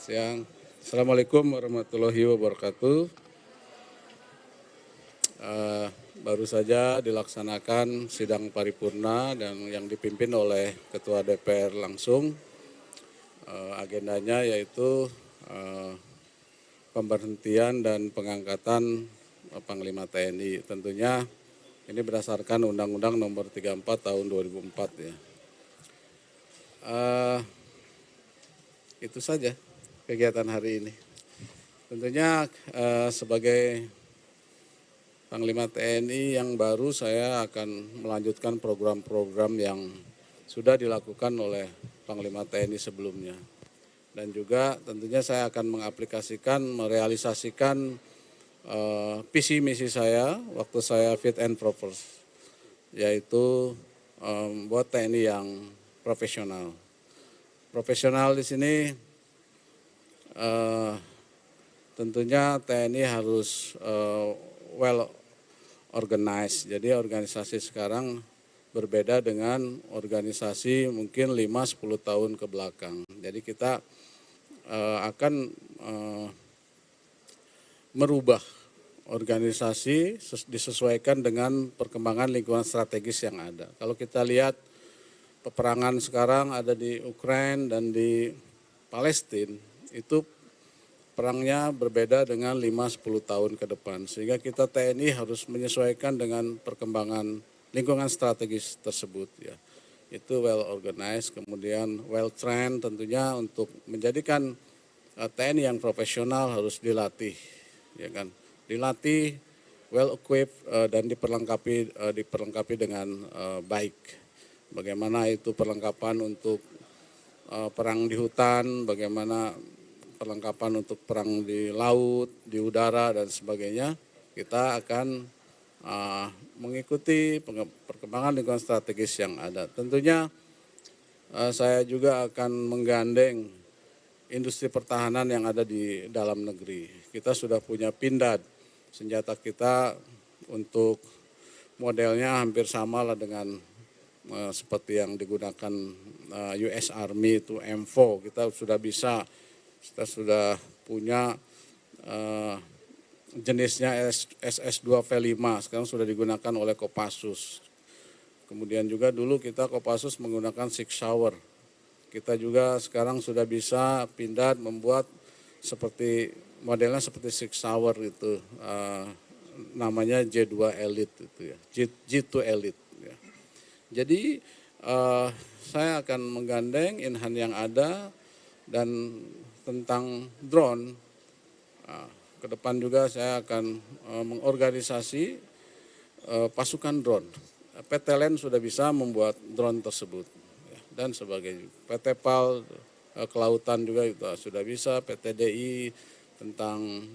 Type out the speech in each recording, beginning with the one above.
Siang. Assalamualaikum warahmatullahi wabarakatuh. Baru saja dilaksanakan sidang paripurna dan yang dipimpin oleh Ketua DPR langsung. Agendanya yaitu pemberhentian dan pengangkatan Panglima TNI. Tentunya ini berdasarkan Undang-Undang Nomor 34 Tahun 2004 ya. Itu saja kegiatan hari ini. Tentunya sebagai Panglima TNI yang baru, saya akan melanjutkan program-program yang sudah dilakukan oleh Panglima TNI sebelumnya. Dan juga tentunya saya akan mengaplikasikan, merealisasikan visi misi saya waktu saya fit and proper, yaitu buat TNI yang profesional. Profesional di sini tentunya TNI harus well organized. Jadi organisasi sekarang berbeda dengan organisasi mungkin 5-10 tahun ke belakang. Jadi kita akan merubah organisasi disesuaikan dengan perkembangan lingkungan strategis yang ada. Kalau kita lihat peperangan sekarang ada di Ukraina dan di Palestina, itu perangnya berbeda dengan 5-10 tahun ke depan. Sehingga kita TNI harus menyesuaikan dengan perkembangan lingkungan strategis tersebut ya. Itu well organized, kemudian well trained, tentunya untuk menjadikan TNI yang profesional harus dilatih, ya kan? Dilatih, well equipped dan diperlengkapi dengan baik. Bagaimana itu perlengkapan untuk perang di hutan, bagaimana perlengkapan untuk perang di laut, di udara dan sebagainya. Kita akan mengikuti perkembangan lingkungan strategis yang ada. Tentunya saya juga akan menggandeng industri pertahanan yang ada di dalam negeri. Kita sudah punya Pindad, senjata kita untuk modelnya hampir sama lah dengan seperti yang digunakan US Army itu M4. Kita sudah punya jenisnya SS2V5, sekarang sudah digunakan oleh Kopassus. Kemudian juga dulu kita Kopassus menggunakan Sig Sauer. Kita juga sekarang sudah bisa Pindad membuat modelnya seperti Sig Sauer itu, namanya J2 Elite itu ya, J2 Elite ya. Jadi saya akan menggandeng in-hand yang ada. Dan tentang drone, ke depan juga saya akan mengorganisasi pasukan drone. PT LEN sudah bisa membuat drone tersebut ya, dan sebagainya. PT PAL kelautan juga itu sudah bisa, PT DI tentang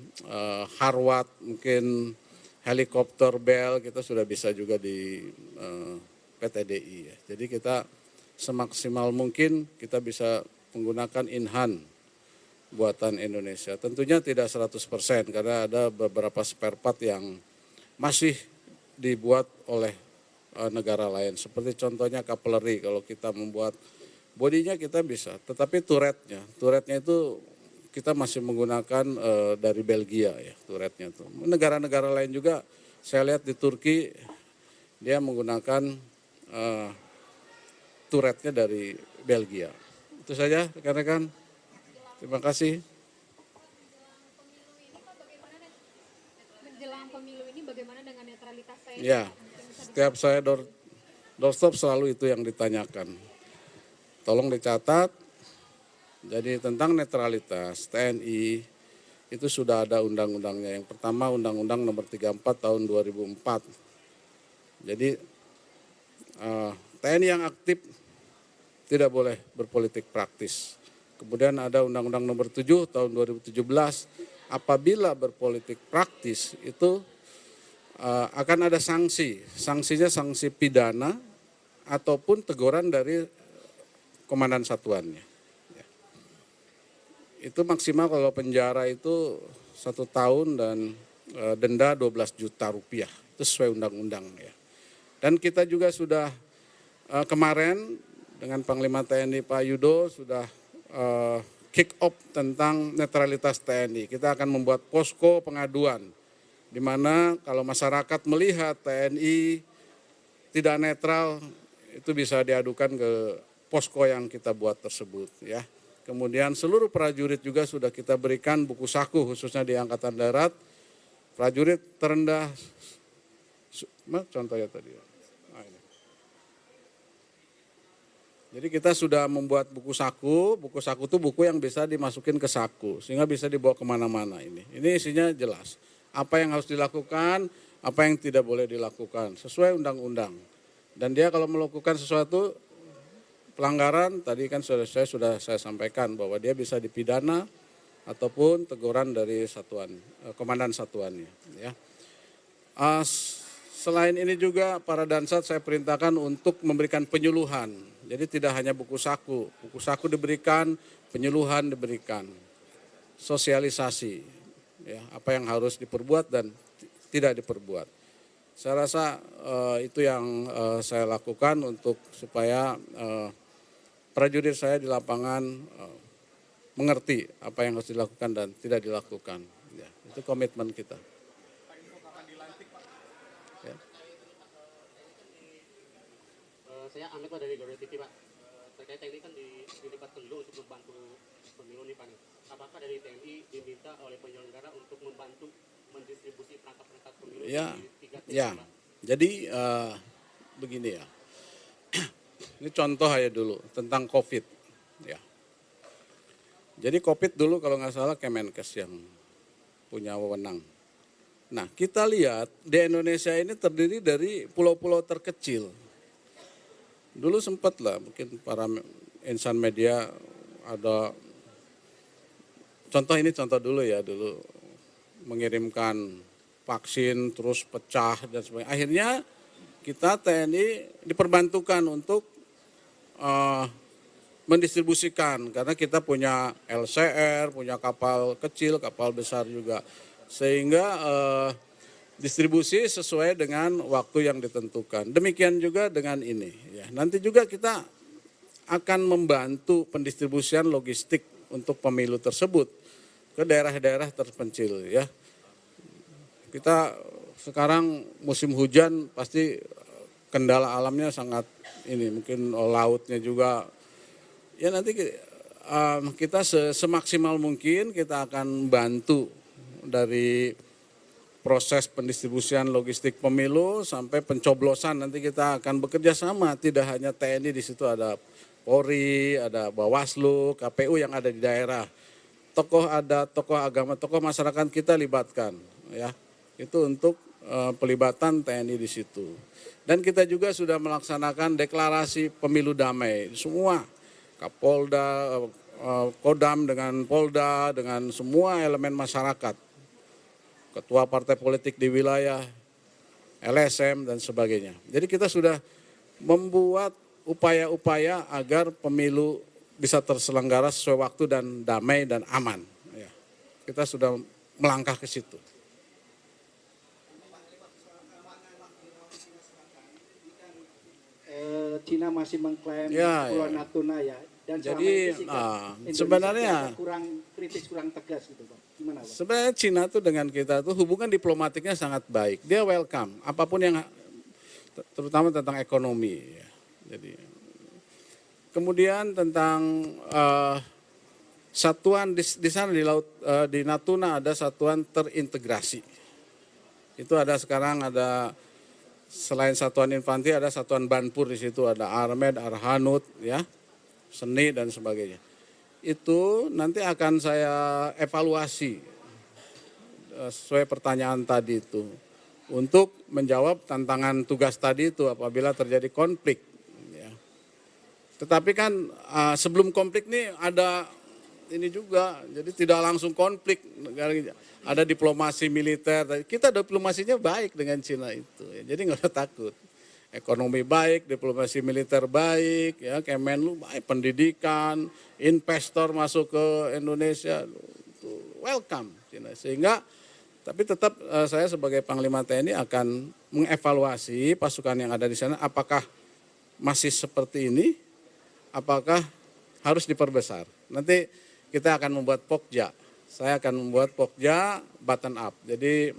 Harwat, mungkin helikopter Bell kita sudah bisa juga di PT DI ya. Jadi kita semaksimal mungkin kita bisa menggunakan in-hand buatan Indonesia. Tentunya tidak 100% karena ada beberapa spare part yang masih dibuat oleh negara lain. Seperti contohnya cutlery, kalau kita membuat bodinya kita bisa, tetapi turretnya itu kita masih menggunakan dari Belgia ya turretnya itu. Negara-negara lain juga saya lihat di Turki dia menggunakan turretnya dari Belgia. Itu saja rekan-rekan. Terima kasih. Menjelang pemilu ini bagaimana dengan netralitas TNI? Ya, setiap saya doorstop selalu itu yang ditanyakan. Tolong dicatat. Jadi tentang netralitas TNI itu sudah ada undang-undangnya. Yang pertama Undang-Undang Nomor 34 Tahun 2004. Jadi TNI yang aktif tidak boleh berpolitik praktis. Kemudian ada Undang-Undang Nomor 7 Tahun 2017, apabila berpolitik praktis itu akan ada sanksi. Sanksinya sanksi pidana ataupun teguran dari komandan satuannya. Itu maksimal kalau penjara itu 1 tahun dan denda 12 juta rupiah. Itu sesuai undang-undang ya. Dan kita juga sudah kemarin dengan Panglima TNI Pak Yudo sudah kick off tentang netralitas TNI. Kita akan membuat posko pengaduan, di mana kalau masyarakat melihat TNI tidak netral, itu bisa diadukan ke posko yang kita buat tersebut, ya. Kemudian seluruh prajurit juga sudah kita berikan buku saku, khususnya di Angkatan Darat, prajurit terendah, contohnya tadi. Nah, ini. Jadi kita sudah membuat buku saku itu buku yang bisa dimasukin ke saku, sehingga bisa dibawa kemana-mana ini. Ini isinya jelas, apa yang harus dilakukan, apa yang tidak boleh dilakukan, sesuai undang-undang. Dan dia kalau melakukan sesuatu pelanggaran, tadi kan sudah saya sampaikan bahwa dia bisa dipidana ataupun teguran dari satuan, komandan satuannya. Ya. Selain ini juga para Dansat saya perintahkan untuk memberikan penyuluhan. Jadi tidak hanya buku saku diberikan, penyuluhan diberikan, sosialisasi, ya, apa yang harus diperbuat dan tidak diperbuat. Saya rasa itu yang saya lakukan untuk supaya prajurit saya di lapangan mengerti apa yang harus dilakukan dan tidak dilakukan. Ya, itu komitmen kita. Ya. Saya Ahmed Pak dari Garuda TV Pak. Terkait TNI kan dilibatkan dulu untuk membantu pemilu nih Pak. Apakah dari TNI diminta oleh penyelenggara untuk membantu mendistribusi perangkat-perangkat pemilu di 3 titik ya. Pak? Jadi begini ya. Ini contoh aja dulu tentang COVID. Ya. Jadi COVID dulu kalau nggak salah Kemenkes yang punya wewenang. Nah kita lihat di Indonesia ini terdiri dari pulau-pulau terkecil. Dulu sempat lah mungkin para insan media ada contoh dulu ya, dulu mengirimkan vaksin terus pecah dan sebagainya. Akhirnya kita TNI diperbantukan untuk mendistribusikan karena kita punya LCR, punya kapal kecil, kapal besar juga. Sehingga distribusi sesuai dengan waktu yang ditentukan. Demikian juga dengan ini. Ya, nanti juga kita akan membantu pendistribusian logistik untuk pemilu tersebut ke daerah-daerah terpencil. Ya, kita sekarang musim hujan pasti kendala alamnya sangat ini, mungkin lautnya juga. Ya nanti kita semaksimal mungkin kita akan bantu dari proses pendistribusian logistik pemilu sampai pencoblosan. Nanti kita akan bekerja sama, tidak hanya TNI, di situ ada Polri, ada Bawaslu, KPU yang ada di daerah. Tokoh agama, tokoh masyarakat kita libatkan, ya. Itu untuk pelibatan TNI di situ. Dan kita juga sudah melaksanakan deklarasi pemilu damai. Semua Kapolda, Kodam dengan Polda, dengan semua elemen masyarakat. Ketua partai politik di wilayah, LSM dan sebagainya. Jadi kita sudah membuat upaya-upaya agar pemilu bisa terselenggara sesuai waktu dan damai dan aman. Ya. Kita sudah melangkah ke situ. Cina masih mengklaim Pulau Natuna ya. Dan jadi sebenarnya kurang kritis, kurang tegas gitu Pak. Gimana Pak? Sebenarnya Cina tuh dengan kita tuh hubungan diplomatiknya sangat baik. Dia welcome apapun yang terutama tentang ekonomi. Ya. Jadi kemudian tentang satuan di sana di laut di Natuna ada satuan terintegrasi. Itu ada sekarang ada selain satuan infanteri ada satuan Banpur di situ, ada Armed, Arhanud, ya, Seni dan sebagainya. Itu nanti akan saya evaluasi sesuai pertanyaan tadi itu untuk menjawab tantangan tugas tadi itu apabila terjadi konflik. Ya. Tetapi kan sebelum konflik nih ada ini juga, jadi tidak langsung konflik, ada diplomasi militer. Kita diplomasinya baik dengan Cina itu, ya. Jadi nggak usah takut. Ekonomi baik, diplomasi militer baik, ya Kemenlu baik, pendidikan, investor masuk ke Indonesia, welcome Cina. Sehingga, tapi tetap saya sebagai Panglima TNI akan mengevaluasi pasukan yang ada di sana, apakah masih seperti ini, apakah harus diperbesar. Nanti kita akan membuat Pokja. Saya akan membuat Pokja button up. Jadi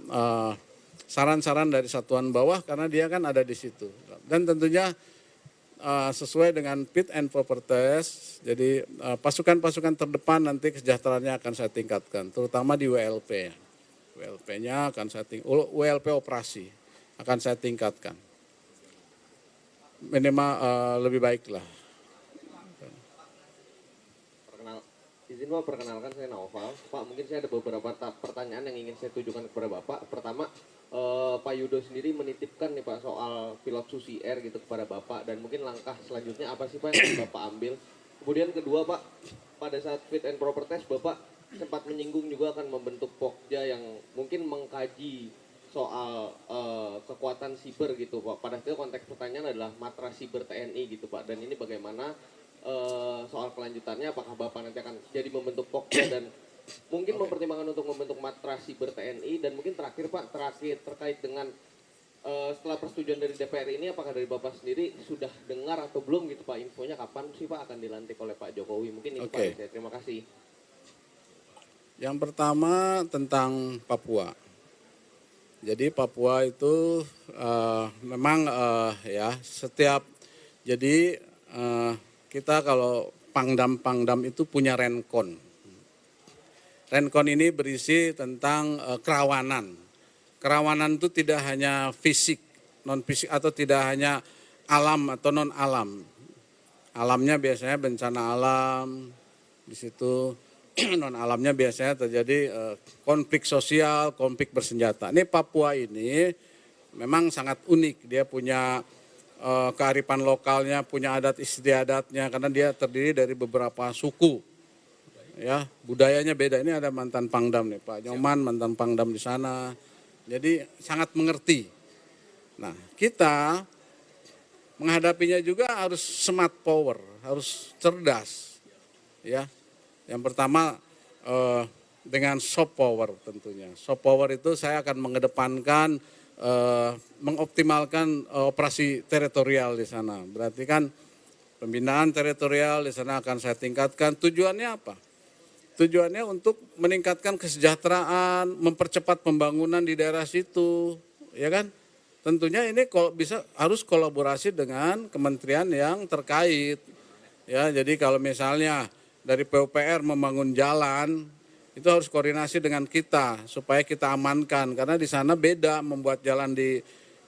saran-saran dari satuan bawah karena dia kan ada di situ. Dan tentunya sesuai dengan fit and proper test. Jadi pasukan-pasukan terdepan nanti kesejahteraannya akan saya tingkatkan, terutama di WLP. WLP-nya akan saya WLP operasi akan saya tingkatkan. Minimal lebih baik lah. Izin Pak, perkenalkan saya Naufal. Pak, mungkin saya ada beberapa pertanyaan yang ingin saya tujukan kepada Bapak. Pertama, Pak Yudo sendiri menitipkan nih Pak soal pilot Susi Air gitu kepada Bapak, dan mungkin langkah selanjutnya apa sih Pak yang Bapak ambil. Kemudian kedua Pak, pada saat fit and proper test Bapak sempat menyinggung juga akan membentuk Pokja yang mungkin mengkaji soal kekuatan siber gitu Pak. Pada itu konteks pertanyaan adalah matra siber TNI gitu Pak, dan ini bagaimana soal kelanjutannya, apakah Bapak nanti akan jadi membentuk Pokja dan mungkin mempertimbangkan untuk membentuk matra siber TNI. Dan mungkin terakhir Pak, terkait dengan setelah persetujuan dari DPR ini, apakah dari Bapak sendiri sudah dengar atau belum gitu Pak, infonya kapan sih Pak akan dilantik oleh Pak Jokowi? Mungkin itu Pak, saya terima kasih. Yang pertama tentang Papua. Jadi Papua itu memang ya setiap, jadi kita kalau Pangdam itu punya Renkon. Renkon ini berisi tentang kerawanan. Kerawanan itu tidak hanya fisik, non fisik, atau tidak hanya alam atau non alam. Alamnya biasanya bencana alam, di situ non alamnya biasanya terjadi konflik sosial, konflik bersenjata. Ini Papua ini memang sangat unik, dia punya kearifan lokalnya, punya adat istiadatnya, karena dia terdiri dari beberapa suku. Ya, budayanya beda. Ini ada mantan Pangdam nih, Pak Nyoman, mantan Pangdam di sana. Jadi sangat mengerti. Nah, kita menghadapinya juga harus smart power, harus cerdas. Ya, yang pertama dengan soft power tentunya. Soft power itu saya akan mengedepankan mengoptimalkan operasi teritorial di sana. Berarti kan pembinaan teritorial di sana akan saya tingkatkan. Tujuannya apa? Tujuannya untuk meningkatkan kesejahteraan, mempercepat pembangunan di daerah situ, ya kan? Tentunya ini kalau bisa harus kolaborasi dengan kementerian yang terkait. Ya, jadi kalau misalnya dari PUPR membangun jalan, itu harus koordinasi dengan kita supaya kita amankan, karena di sana beda membuat jalan di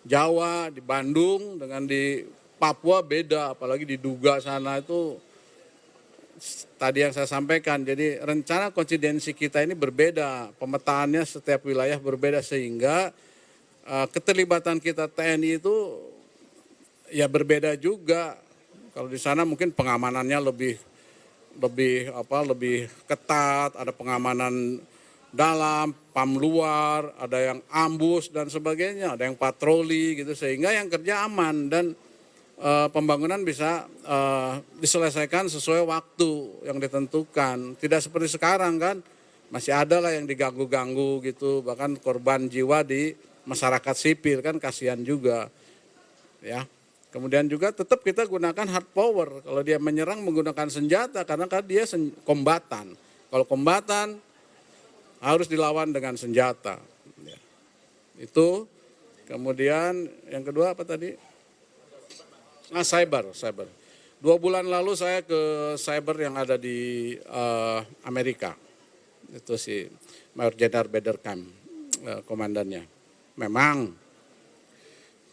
Jawa, di Bandung dengan di Papua beda, apalagi di Duga sana itu tadi yang saya sampaikan. Jadi rencana konsidensi kita ini berbeda, pemetaannya setiap wilayah berbeda, sehingga keterlibatan kita TNI itu ya berbeda juga. Kalau di sana mungkin pengamanannya lebih ketat, ada pengamanan dalam, pam luar, ada yang ambus dan sebagainya, ada yang patroli gitu, sehingga yang kerja aman dan pembangunan bisa diselesaikan sesuai waktu yang ditentukan. Tidak seperti sekarang kan, masih ada lah yang diganggu-ganggu gitu, bahkan korban jiwa di masyarakat sipil kan, kasihan juga. Ya. Kemudian juga tetap kita gunakan hard power. Kalau dia menyerang menggunakan senjata, karena kan dia kombatan. Kalau kombatan harus dilawan dengan senjata. Ya. Itu. Kemudian yang kedua apa tadi? Cyber. 2 bulan lalu saya ke cyber yang ada di Amerika. Itu si Mayor Jenderal Bederkamp, komandannya. Memang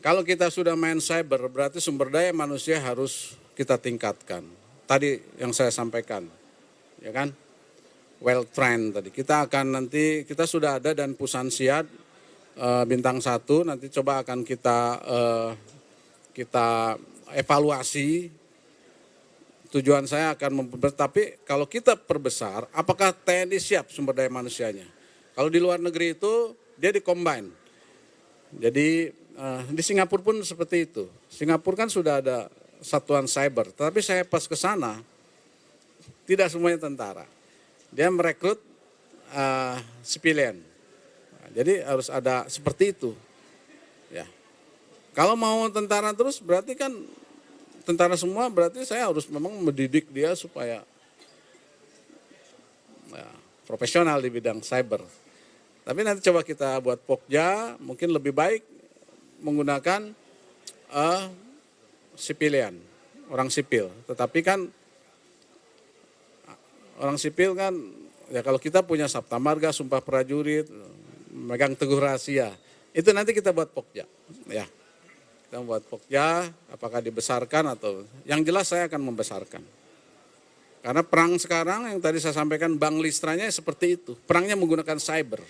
kalau kita sudah main cyber, berarti sumber daya manusia harus kita tingkatkan. Tadi yang saya sampaikan, ya kan? Well trained tadi. Kita sudah ada dan Pusan Siad bintang 1, nanti coba akan kita evaluasi. Tujuan saya akan tapi kalau kita perbesar, apakah TNI siap sumber daya manusianya? Kalau di luar negeri itu dia di-combine. Jadi di Singapura pun seperti itu. Singapura kan sudah ada satuan cyber, tapi saya pas ke sana tidak semuanya tentara. Dia merekrut sipilian. Jadi harus ada seperti itu. Ya. Kalau mau tentara terus berarti kan tentara semua, berarti saya harus memang mendidik dia supaya ya, profesional di bidang cyber. Tapi nanti coba kita buat Pokja, mungkin lebih baik menggunakan sipilian, orang sipil. Tetapi kan orang sipil kan, ya kalau kita punya Sabta Marga, Sumpah Prajurit, megang Teguh Rahasia, itu nanti kita buat Pokja. Ya, kita buat Pokja, apakah dibesarkan atau, yang jelas saya akan membesarkan. Karena perang sekarang yang tadi saya sampaikan Bang Listranya seperti itu, perangnya menggunakan cyber.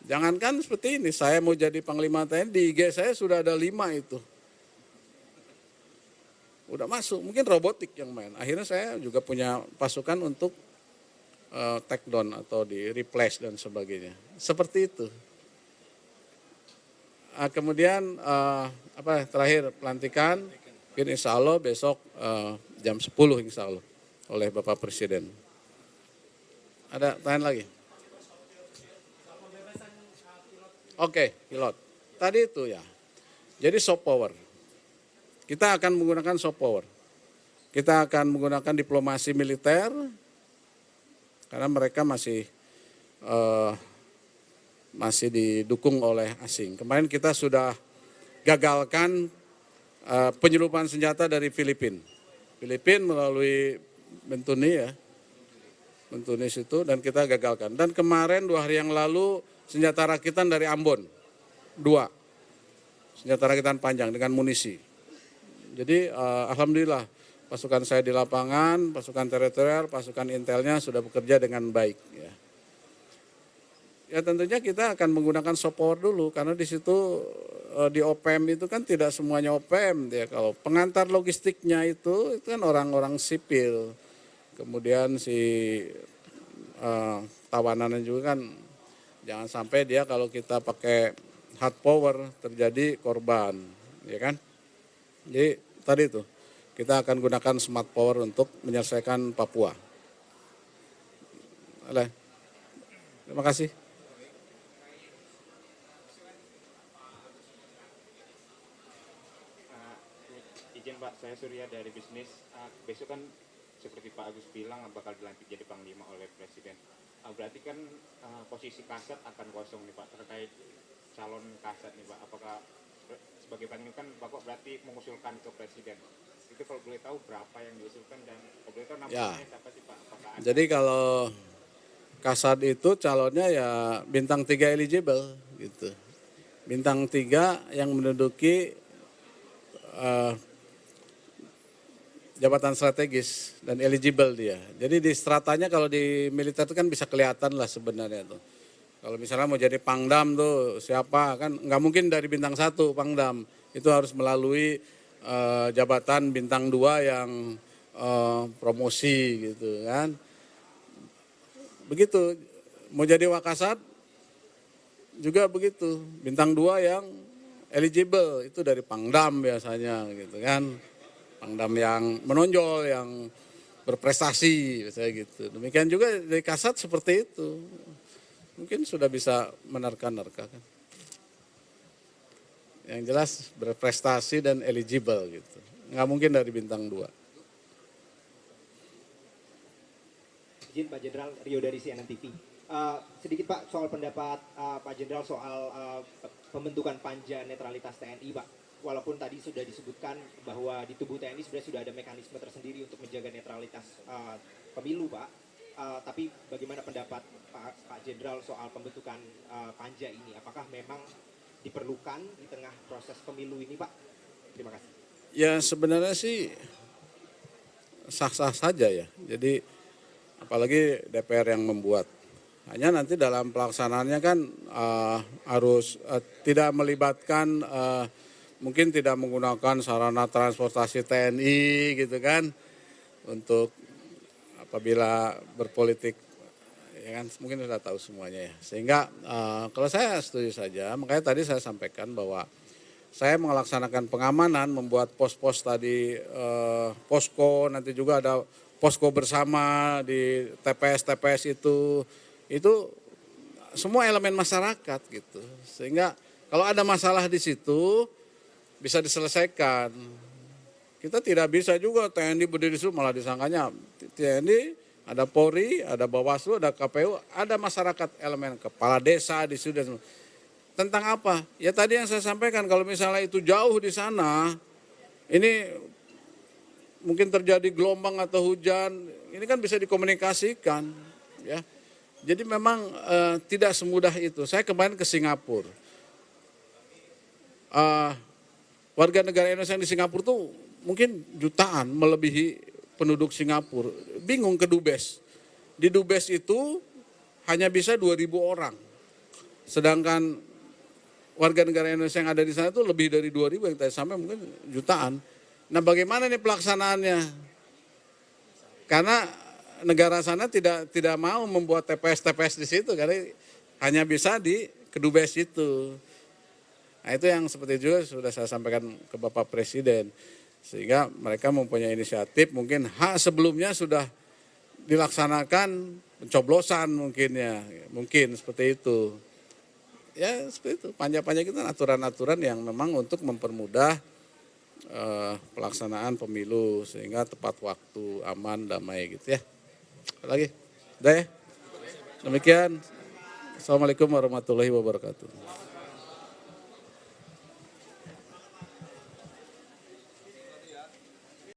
Jangankan seperti ini, saya mau jadi Panglima TNI, di IG saya sudah ada 5 itu. Udah masuk, mungkin robotik yang main. Akhirnya saya juga punya pasukan untuk take down atau di replace dan sebagainya. Seperti itu. Kemudian terakhir pelantikan, mungkin insya Allah besok jam 10 insya Allah oleh Bapak Presiden. Ada tanya lagi? Oke, pilot. Tadi itu ya. Jadi soft power. Kita akan menggunakan soft power. Kita akan menggunakan diplomasi militer karena mereka masih didukung oleh asing. Kemarin kita sudah gagalkan penyelundupan senjata dari Filipina. Filipina melalui Bentuni ya. Bentunis itu dan kita gagalkan. Dan kemarin 2 hari yang lalu senjata rakitan dari Ambon, 2 senjata rakitan panjang dengan munisi. Jadi alhamdulillah pasukan saya di lapangan, pasukan teritorial, pasukan intelnya sudah bekerja dengan baik. Ya tentunya kita akan menggunakan soft power dulu karena di situ di OPM itu kan tidak semuanya OPM ya. Kalau pengantar logistiknya itu kan orang-orang sipil. Kemudian si tawanan juga kan jangan sampai dia kalau kita pakai hard power terjadi korban, ya kan? Jadi tadi itu kita akan gunakan smart power untuk menyelesaikan Papua. Terima kasih. Izin Pak, saya Surya dari bisnis. Besok kan seperti Pak Agus bilang bakal dilantik jadi Panglima oleh Presiden. Berarti kan posisi Kasat akan kosong nih Pak, terkait calon Kasat nih Pak. Apakah sebagai Panglima kan Bapak berarti mengusulkan ke Presiden? Itu kalau boleh tahu berapa yang diusulkan dan kalau boleh tahu namanya siapa sih Pak? Apakah ada? Jadi kalau Kasat itu calonnya ya bintang 3 eligible gitu. Bintang 3 yang menduduki jabatan strategis dan eligible dia. Jadi di stratanya kalau di militer itu kan bisa kelihatan lah sebenarnya tuh. Kalau misalnya mau jadi Pangdam tuh siapa kan nggak mungkin dari bintang 1 Pangdam. Itu harus melalui jabatan bintang 2 yang promosi gitu kan. Begitu mau jadi Wakasat juga begitu. Bintang 2 yang eligible itu dari Pangdam biasanya gitu kan. Pangdam yang menonjol, yang berprestasi, misalnya gitu. Demikian juga dari Kasat seperti itu. Mungkin sudah bisa menerka-nerka kan. Yang jelas berprestasi dan eligible gitu. Nggak mungkin dari bintang 2. Izin Pak Jenderal, Rio dari CNN TV. Sedikit Pak soal pendapat Pak Jenderal soal pembentukan panja netralitas TNI Pak. Walaupun tadi sudah disebutkan bahwa di tubuh TNI sebenarnya sudah ada mekanisme tersendiri untuk menjaga netralitas pemilu Pak. Tapi bagaimana pendapat Pak Jenderal soal pembentukan panja ini? Apakah memang diperlukan di tengah proses pemilu ini Pak? Terima kasih. Ya sebenarnya sih sah-sah saja ya. Jadi apalagi DPR yang membuat. Hanya nanti dalam pelaksanaannya kan harus tidak melibatkan mungkin tidak menggunakan sarana transportasi TNI gitu kan untuk apabila berpolitik ya kan mungkin sudah tahu semuanya ya. Sehingga kalau saya setuju saja, makanya tadi saya sampaikan bahwa saya melaksanakan pengamanan, membuat pos-pos tadi posko, nanti juga ada posko bersama di TPS-TPS itu semua elemen masyarakat gitu. Sehingga kalau ada masalah di situ bisa diselesaikan. Kita tidak bisa juga TNI berdiri di situ malah disangkanya TNI, ada Polri, ada Bawaslu, ada KPU, ada masyarakat elemen kepala desa di situ. Tentang apa? Ya tadi yang saya sampaikan, kalau misalnya itu jauh di sana, ini mungkin terjadi gelombang atau hujan, ini kan bisa dikomunikasikan, ya. Jadi memang tidak semudah itu. Saya kemarin ke Singapura. Warga negara Indonesia yang di Singapura tuh mungkin jutaan, melebihi penduduk Singapura. Bingung ke Dubes. Di Dubes itu hanya bisa 2.000 orang. Sedangkan warga negara Indonesia yang ada di sana itu lebih dari 2.000 yang tadi sampai mungkin jutaan. Nah bagaimana nih pelaksanaannya? Karena negara sana tidak mau membuat TPS di situ karena hanya bisa di Kedubes itu. Nah itu yang seperti juga sudah saya sampaikan ke Bapak Presiden. Sehingga mereka mempunyai inisiatif, mungkin sebelumnya sudah dilaksanakan pencoblosan mungkin ya. Mungkin seperti itu. Ya seperti itu, panjang-panjang itu aturan-aturan yang memang untuk mempermudah pelaksanaan pemilu. Sehingga tepat waktu, aman, damai gitu ya. Apa lagi? Udah ya? Demikian. Assalamualaikum warahmatullahi wabarakatuh.